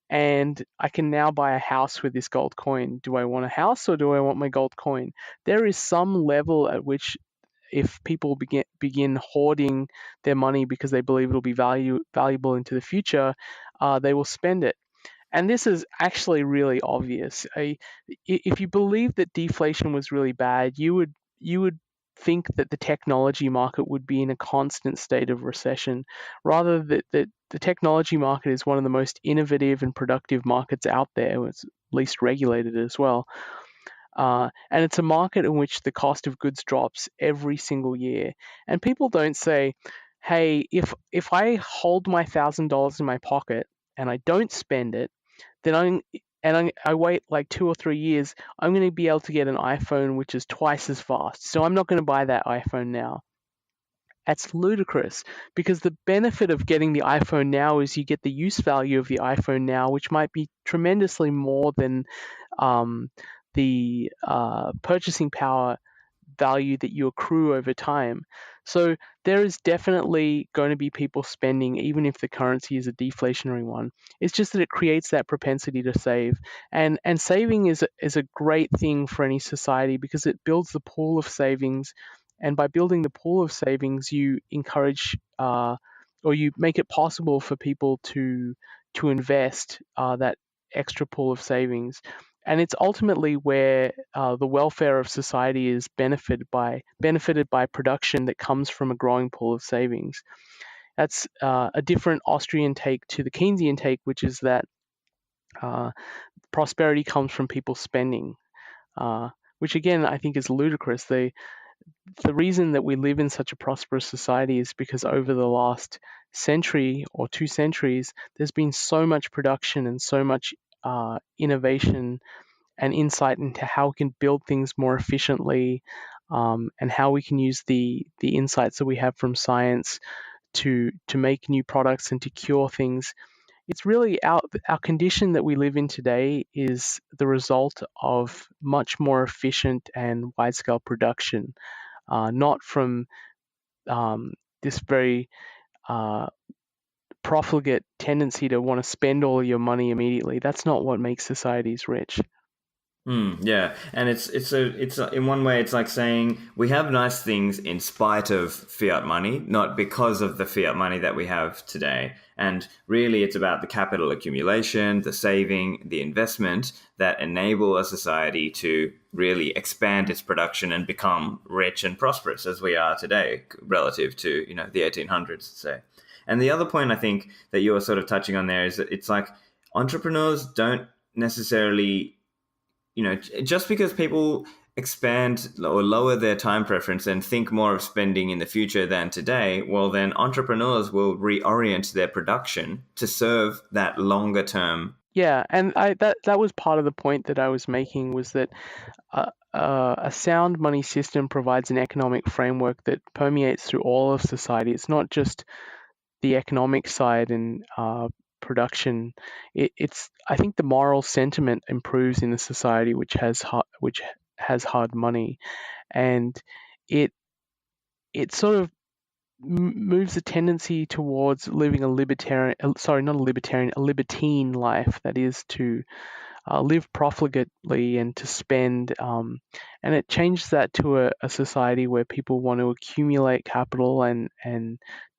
and I can now buy a house with this gold coin. Do I want a house or do I want my gold coin? There is some level at which, if people begin hoarding their money because they believe it'll be valuable into the future, they will spend it. And this is actually really obvious. If you believe that deflation was really bad, you would think that the technology market would be in a constant state of recession, rather that the technology market is one of the most innovative and productive markets out there. It's least regulated as well. And it's a market in which the cost of goods drops every single year. And people don't say, hey, if I hold my $1,000 in my pocket and I don't spend it, then I wait like 2 or 3 years, I'm going to be able to get an iPhone which is twice as fast. So I'm not going to buy that iPhone now. That's ludicrous, because the benefit of getting the iPhone now is you get the use value of the iPhone now, which might be tremendously more than um, the purchasing power value that you accrue over time. So there is definitely going to be people spending, even if the currency is a deflationary one. It's just that it creates that propensity to save, and saving is a great thing for any society because it builds the pool of savings, and by building the pool of savings, you encourage or you make it possible for people to invest that extra pool of savings, and it's ultimately where the welfare of society is benefited by production that comes from a growing pool of savings. That's a different Austrian take to the Keynesian take, which is that uh, prosperity comes from people spending, which again I think is ludicrous. The reason that we live in such a prosperous society is because over the last century or 2 centuries, there's been so much production and so much innovation and insight into how we can build things more efficiently, and how we can use the insights that we have from science to make new products and to cure things. It's really our condition that we live in today is the result of much more efficient and wide scale production, not from um, this very uh, profligate tendency to want to spend all your money immediately. That's not what makes societies rich. Yeah, and it's in one way it's like saying we have nice things in spite of fiat money, not because of the fiat money that we have today. And really, it's about the capital accumulation, the saving, the investment that enable a society to really expand its production and become rich and prosperous as we are today, relative to the 1800s, say. And the other point I think that you were sort of touching on there is that it's like entrepreneurs don't necessarily just because people expand or lower their time preference and think more of spending in the future than today, well, then entrepreneurs will reorient their production to serve that longer term. Yeah, and that was part of the point that I was making, was that a sound money system provides an economic framework that permeates through all of society. It's not just the economic side and production. It's I think the moral sentiment improves in a society which has hard money, and it it sort of moves a tendency towards living a libertarian, sorry, not a libertarian, a libertine life. That is to live profligately and to spend, and it changes that to a society where people want to accumulate capital and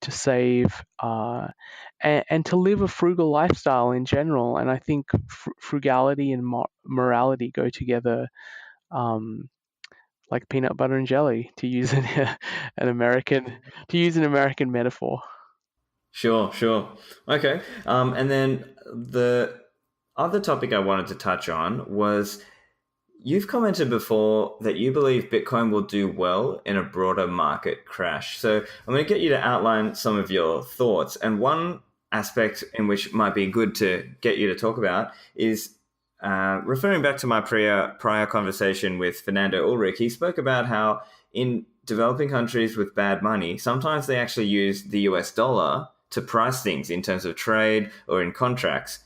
to save, and to live a frugal lifestyle in general. And I think frugality and morality go together, um, like peanut butter and jelly, to use an American metaphor. Sure, sure. Okay. And then the other topic I wanted to touch on was you've commented before that you believe Bitcoin will do well in a broader market crash. So I'm going to get you to outline some of your thoughts. And one aspect in which might be good to get you to talk about is referring back to my prior conversation with Fernando Ulrich. He spoke about how in developing countries with bad money, sometimes they actually use the US dollar to price things in terms of trade or in contracts.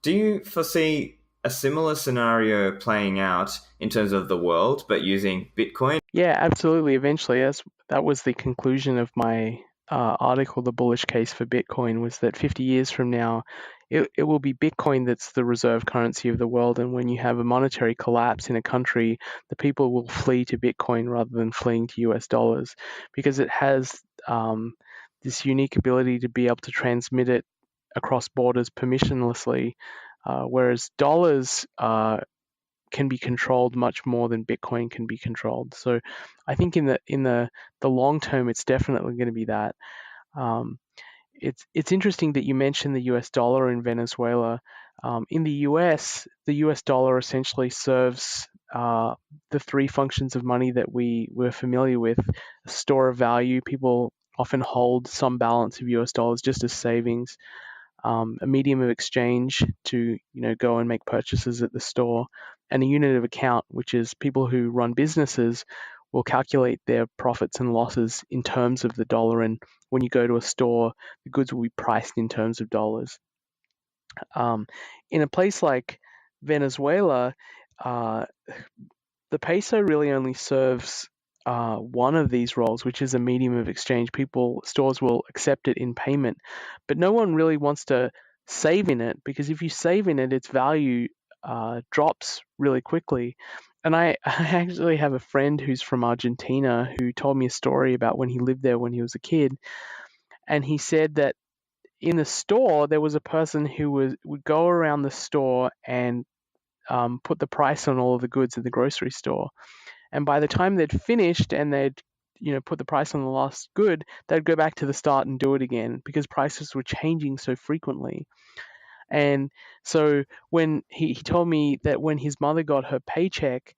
Do you foresee a similar scenario playing out in terms of the world, but using Bitcoin? Yeah, absolutely. Eventually, that was the conclusion of my article, The Bullish Case for Bitcoin, was that 50 years from now, it will be Bitcoin that's the reserve currency of the world. And when you have a monetary collapse in a country, the people will flee to Bitcoin rather than fleeing to US dollars, because it has this unique ability to be able to transmit it across borders permissionlessly, whereas dollars can be controlled much more than Bitcoin can be controlled. So I think in the long term, it's definitely going to be that. Um, it's interesting that you mentioned the US dollar in Venezuela. In the US dollar essentially serves the three functions of money that we're familiar with: a store of value. People often hold some balance of US dollars just as savings. A medium of exchange to go and make purchases at the store, and a unit of account, which is people who run businesses will calculate their profits and losses in terms of the dollar, and when you go to a store, the goods will be priced in terms of dollars. In a place like Venezuela, uh, the peso really only serves one of these roles, which is a medium of exchange. Stores will accept it in payment, but no one really wants to save in it, because if you save in it, its value drops really quickly. And I actually have a friend who's from Argentina who told me a story about when he lived there when he was a kid, and he said that in the store there was a person who would go around the store and put the price on all of the goods in the grocery store. And by the time they'd finished and they'd put the price on the last good, they'd go back to the start and do it again, because prices were changing so frequently. And so when he told me that when his mother got her paycheck,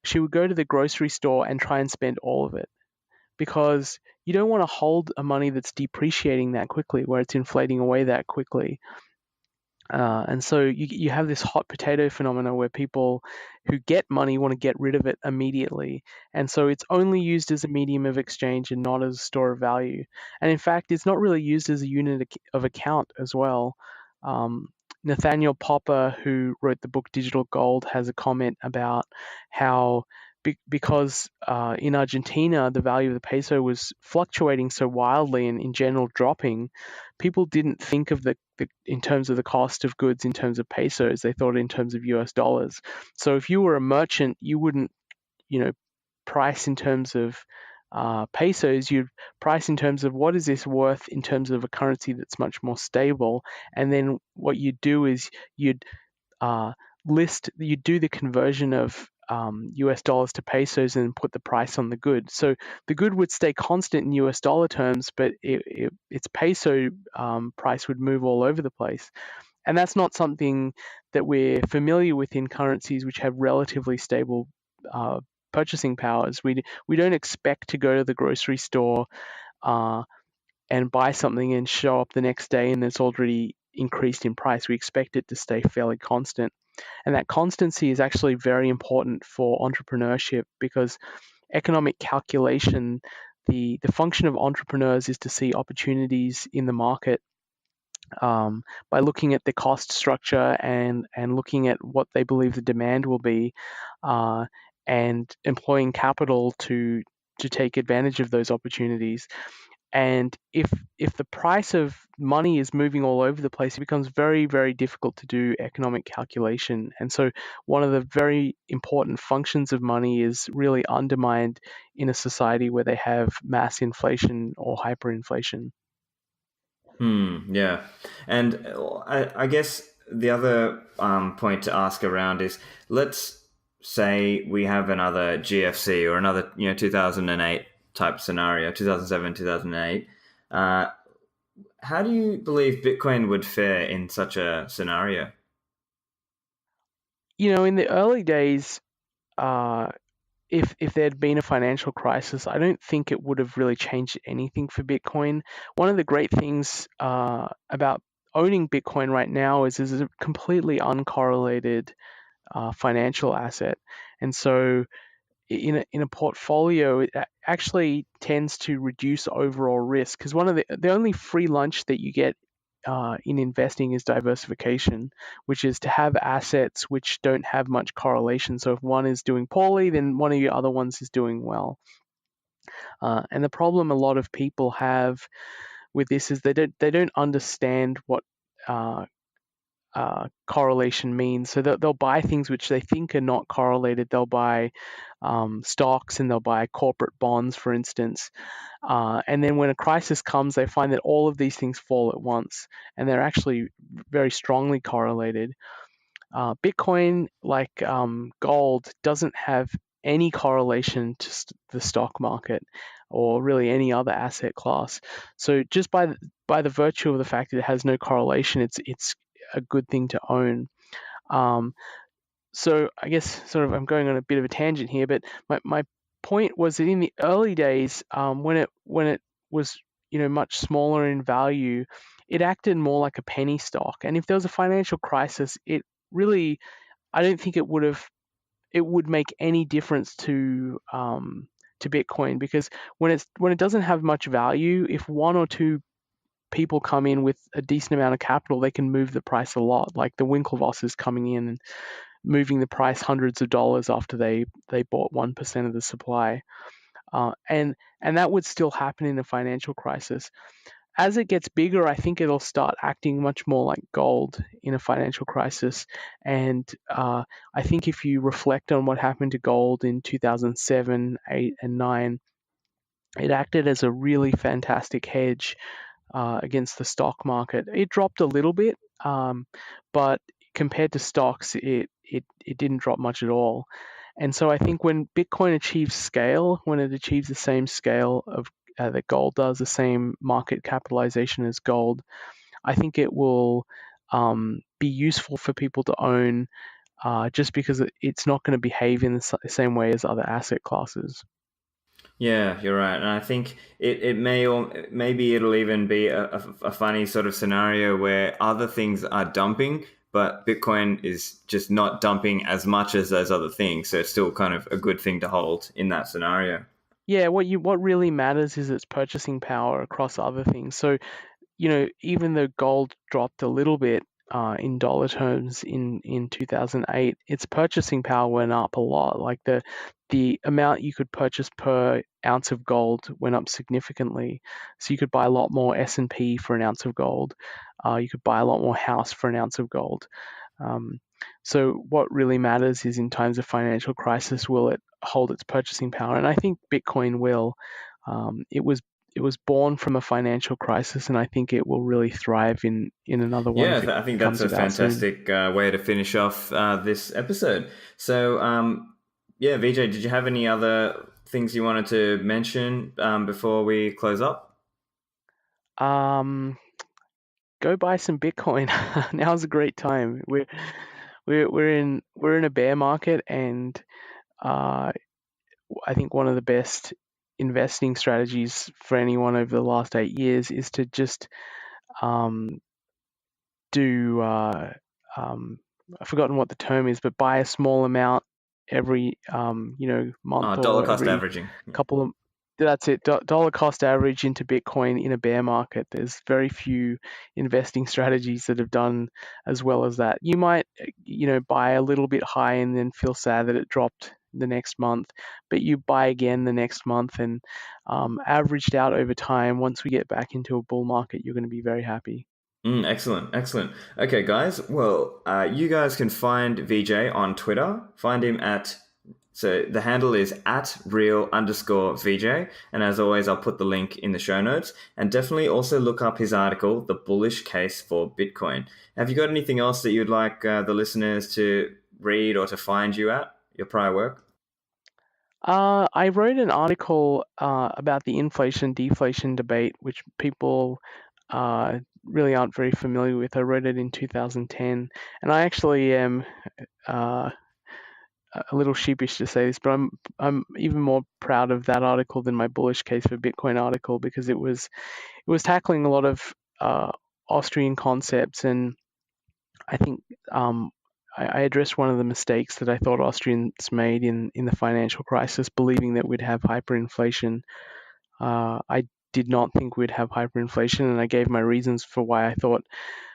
she would go to the grocery store and try and spend all of it, because you don't want to hold a money that's depreciating that quickly, where it's inflating away that quickly. And so you have this hot potato phenomena where people who get money want to get rid of it immediately. And so it's only used as a medium of exchange and not as a store of value. And in fact, it's not really used as a unit of account as well. Nathaniel Popper, who wrote the book Digital Gold, has a comment about how because in Argentina, the value of the peso was fluctuating so wildly and in general dropping, people didn't think of the in terms of the cost of goods in terms of pesos. They thought in terms of US dollars. So if you were a merchant, you wouldn't, price in terms of pesos. You'd price in terms of what is this worth in terms of a currency that's much more stable. And then what you'd do is you'd do the conversion of US dollars to pesos and put the price on the good. So the good would stay constant in US dollar terms, but its peso price would move all over the place. And that's not something that we're familiar with in currencies which have relatively stable purchasing powers. We don't expect to go to the grocery store and buy something and show up the next day and it's already increased in price. We expect it to stay fairly constant. And that constancy is actually very important for entrepreneurship, because economic calculation, the function of entrepreneurs is to see opportunities in the market by looking at the cost structure and looking at what they believe the demand will be, and employing capital to take advantage of those opportunities. And if the price of money is moving all over the place, it becomes very, very difficult to do economic calculation. And so one of the very important functions of money is really undermined in a society where they have mass inflation or hyperinflation. Yeah. And I guess the other point to ask around is, let's say we have another GFC or another 2008 type scenario, 2007, 2008. How do you believe Bitcoin would fare in such a scenario? In the early days, if there had been a financial crisis, I don't think it would have really changed anything for Bitcoin. One of the great things about owning Bitcoin right now is it's a completely uncorrelated financial asset. And so in a portfolio, it actually tends to reduce overall risk, because one of the only free lunch that you get in investing is diversification, which is to have assets which don't have much correlation. So if one is doing poorly, then one of your other ones is doing well. And the problem a lot of people have with this is they don't understand what correlation means. So they'll buy things which they think are not correlated. They'll buy stocks and they'll buy corporate bonds, for instance. And then when a crisis comes, they find that all of these things fall at once, and they're actually very strongly correlated. Bitcoin, like gold, doesn't have any correlation to the stock market or really any other asset class. So just by the virtue of the fact that it has no correlation, it's a good thing to own. So I guess sort of I'm going on a bit of a tangent here, but my point was that in the early days, when it was much smaller in value, it acted more like a penny stock. And if there was a financial crisis, it really, I don't think it would make any difference to to Bitcoin, because when it doesn't have much value, if one or two people come in with a decent amount of capital, they can move the price a lot. Like the Winklevosses coming in and moving the price hundreds of dollars after they bought 1% of the supply, and that would still happen in a financial crisis. As it gets bigger, I think it'll start acting much more like gold in a financial crisis. And I think if you reflect on what happened to gold in 2007, 8, and 9, it acted as a really fantastic hedge against the stock market. It dropped a little bit, but compared to stocks, it didn't drop much at all. And so I think when Bitcoin achieves scale, when it achieves the same scale of that gold does, the same market capitalization as gold, I think it will be useful for people to own, just because it's not going to behave in the same way as other asset classes. Yeah, you're right. And I think it may, or maybe it'll even be a funny sort of scenario where other things are dumping, but Bitcoin is just not dumping as much as those other things. So it's still kind of a good thing to hold in that scenario. Yeah, what really matters is its purchasing power across other things. So, even though gold dropped a little bit in dollar terms in 2008, its purchasing power went up a lot. Like the amount you could purchase per ounce of gold went up significantly. So you could buy a lot more S&P for an ounce of gold. You could buy a lot more house for an ounce of gold. So what really matters is, in times of financial crisis, will it hold its purchasing power? And I think Bitcoin will. It was born from a financial crisis, and I think it will really thrive in another one. Yeah, If it I think comes that's a about soon. fantastic way to finish off this episode. So, yeah, Vijay, did you have any other things you wanted to mention before we close up? Go buy some Bitcoin. Now's a great time. We're in a bear market, and I think one of the best investing strategies for anyone over the last 8 years is to just do I've forgotten what the term is, but buy a small amount every month, Dollar or cost every averaging. couple of that's it. Dollar cost average into Bitcoin in a bear market. There's very few investing strategies that have done as well as that. You might buy a little bit high and then feel sad that it dropped the next month, but you buy again the next month, and averaged out over time, once we get back into a bull market, you're going to be very happy. Excellent, excellent. Okay, guys. Well, you guys can find Vijay on Twitter. Find him so the handle is @real_VJ. And as always, I'll put the link in the show notes. And definitely also look up his article, The Bullish Case for Bitcoin. Have you got anything else that you'd like the listeners to read or to find you at, your prior work? I wrote an article about the inflation-deflation debate, which people really aren't very familiar with. I wrote it in 2010, and I actually am a little sheepish to say this, but I'm even more proud of that article than my bullish case for Bitcoin article, because it was tackling a lot of Austrian concepts, and I think I addressed one of the mistakes that I thought Austrians made in the financial crisis, believing that we'd have hyperinflation. I did not think we'd have hyperinflation, and I gave my reasons for why I thought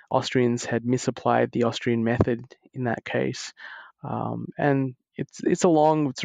Austrians had misapplied the Austrian method in that case. And it's a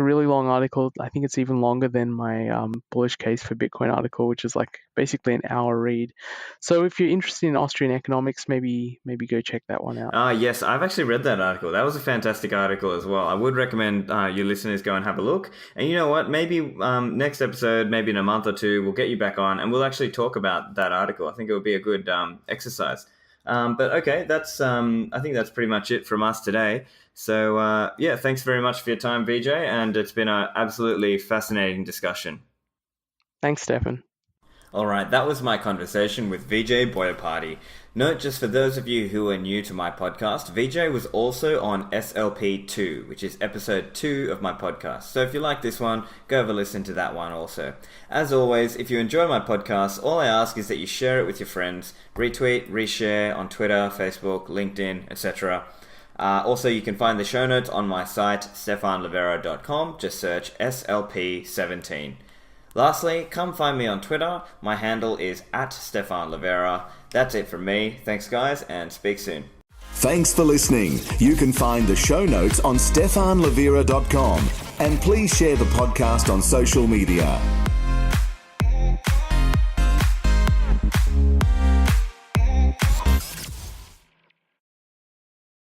really long article. I think it's even longer than my bullish case for Bitcoin article, which is like basically an hour read. So if you're interested in Austrian economics, maybe go check that one out. Yes, I've actually read that article. That was a fantastic article as well. I would recommend your listeners go and have a look. And you know what? Maybe next episode, maybe in a month or two, we'll get you back on and we'll actually talk about that article. I think it would be a good exercise. But okay, I think that's pretty much it from us today. So yeah, thanks very much for your time, Vijay, and it's been an absolutely fascinating discussion. Thanks, Stefan. All right, that was my conversation with Vijay Boyapati. Note, just for those of you who are new to my podcast, Vijay was also on SLP2, which is episode 2 of my podcast. So if you like this one, go have a listen to that one also. As always, if you enjoy my podcast, all I ask is that you share it with your friends, retweet, reshare on Twitter, Facebook, LinkedIn, etc. Also, you can find the show notes on my site, stefanlivera.com. Just search SLP17. Lastly, come find me on Twitter. My handle is @StefanLivera. That's it from me. Thanks, guys, and speak soon. Thanks for listening. You can find the show notes on stefanlivera.com, and please share the podcast on social media.